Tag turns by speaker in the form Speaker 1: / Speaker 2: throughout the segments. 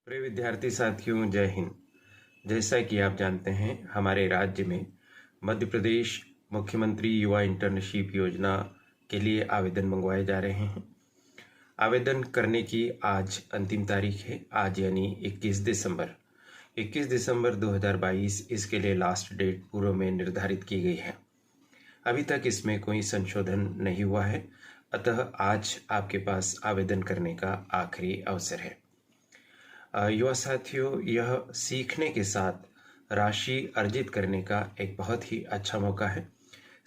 Speaker 1: प्रिय विद्यार्थी साथियों, जय हिंद। जैसा कि आप जानते हैं, हमारे राज्य में मध्य प्रदेश मुख्यमंत्री युवा इंटर्नशिप योजना के लिए आवेदन मंगवाए जा रहे हैं। आवेदन करने की आज अंतिम तारीख है, आज यानी 21 दिसंबर 2022 इसके लिए लास्ट डेट पूर्व में निर्धारित की गई है। अभी तक इसमें कोई संशोधन नहीं हुआ है, अतः आज आपके पास आवेदन करने का आखिरी अवसर है। युवा साथियों, यह सीखने के साथ राशि अर्जित करने का एक बहुत ही अच्छा मौका है।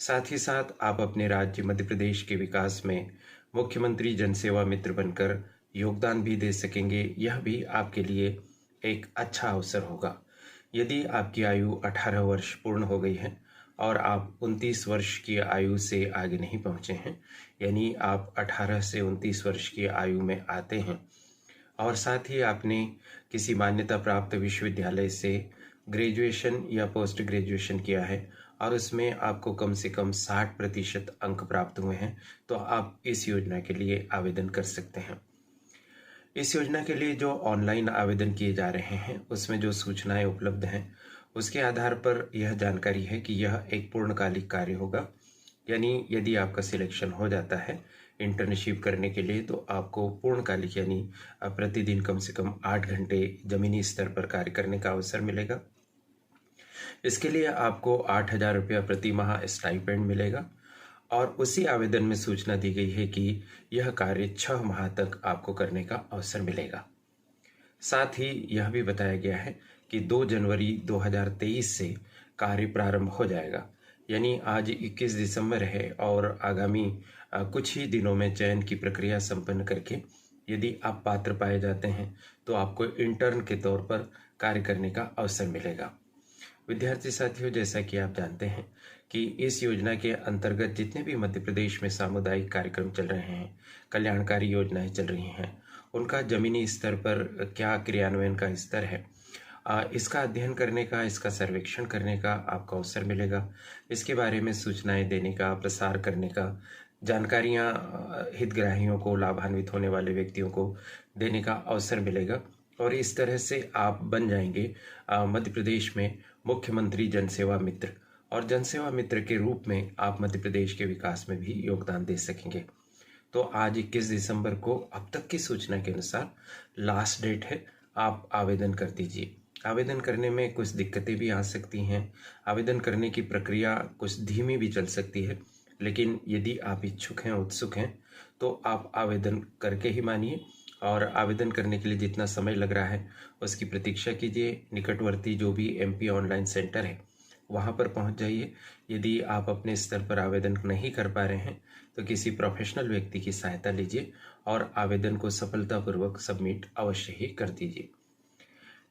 Speaker 1: साथ ही साथ आप अपने राज्य मध्य प्रदेश के विकास में मुख्यमंत्री जनसेवा मित्र बनकर योगदान भी दे सकेंगे। यह भी आपके लिए एक अच्छा अवसर होगा। यदि आपकी आयु 18 वर्ष पूर्ण हो गई है और आप 29 वर्ष की आयु से आगे नहीं पहुंचे हैं, यानी आप 18 से 29 वर्ष की आयु में आते हैं और साथ ही आपने किसी मान्यता प्राप्त विश्वविद्यालय से ग्रेजुएशन या पोस्ट ग्रेजुएशन किया है और उसमें आपको कम से कम 60% अंक प्राप्त हुए हैं, तो आप इस योजना के लिए आवेदन कर सकते हैं। इस योजना के लिए जो ऑनलाइन आवेदन किए जा रहे हैं उसमें जो सूचनाएं उपलब्ध हैं उसके आधार पर यह जानकारी है कि यह एक पूर्णकालिक कार्य होगा। यानी यदि आपका सिलेक्शन हो जाता है इंटर्नशिप करने के लिए, तो आपको पूर्णकालिक यानी प्रतिदिन कम से कम 8 घंटे जमीनी स्तर पर कार्य करने का अवसर मिलेगा। इसके लिए आपको 8,000 रुपया प्रति माह स्टाइपेंड मिलेगा और उसी आवेदन में सूचना दी गई है कि यह कार्य 6 माह तक आपको करने का अवसर मिलेगा। साथ ही यह भी बताया गया है कि 2 जनवरी 2023 से कार्य प्रारंभ हो जाएगा। यानी आज 21 दिसंबर है और आगामी कुछ ही दिनों में चयन की प्रक्रिया संपन्न करके यदि आप पात्र पाए जाते हैं तो आपको इंटर्न के तौर पर कार्य करने का अवसर मिलेगा। विद्यार्थी साथियों, जैसा कि आप जानते हैं कि इस योजना के अंतर्गत जितने भी मध्य प्रदेश में सामुदायिक कार्यक्रम चल रहे हैं, कल्याणकारी योजनाएं चल रही हैं, उनका जमीनी स्तर पर क्या क्रियान्वयन का स्तर है, इसका अध्ययन करने का, इसका सर्वेक्षण करने का आपको अवसर मिलेगा। इसके बारे में सूचनाएं देने का, प्रसार करने का, जानकारियां हितग्राहियों को, लाभान्वित होने वाले व्यक्तियों को देने का अवसर मिलेगा और इस तरह से आप बन जाएंगे मध्य प्रदेश में मुख्यमंत्री जनसेवा मित्र, और जनसेवा मित्र के रूप में आप मध्य प्रदेश के विकास में भी योगदान दे सकेंगे। तो आज 21 दिसंबर को अब तक की सूचना के अनुसार लास्ट डेट है, आप आवेदन कर दीजिए। आवेदन करने में कुछ दिक्कतें भी आ सकती हैं, आवेदन करने की प्रक्रिया कुछ धीमी भी चल सकती है, लेकिन यदि आप इच्छुक हैं, उत्सुक हैं, तो आप आवेदन करके ही मानिए और आवेदन करने के लिए जितना समय लग रहा है उसकी प्रतीक्षा कीजिए। निकटवर्ती जो भी MP ऑनलाइन सेंटर है वहाँ पर पहुँच जाइए। यदि आप अपने स्तर पर आवेदन नहीं कर पा रहे हैं तो किसी प्रोफेशनल व्यक्ति की सहायता लीजिए और आवेदन को सफलतापूर्वक सबमिट अवश्य ही कर दीजिए।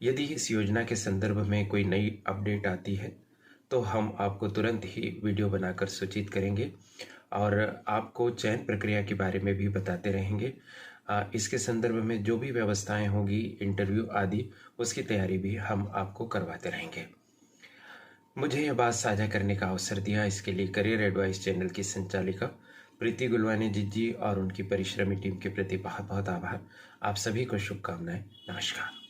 Speaker 1: यदि इस योजना के संदर्भ में कोई नई अपडेट आती है तो हम आपको तुरंत ही वीडियो बनाकर सूचित करेंगे और आपको चयन प्रक्रिया के बारे में भी बताते रहेंगे। इसके संदर्भ में जो भी व्यवस्थाएं होंगी, इंटरव्यू आदि, उसकी तैयारी भी हम आपको करवाते रहेंगे। मुझे यह बात साझा करने का अवसर दिया, इसके लिए करियर एडवाइस चैनल की संचालिका प्रीति गुलवाने जी और उनकी परिश्रमी टीम के प्रति बहुत बहुत आभार। आप सभी को शुभकामनाएं। नमस्कार।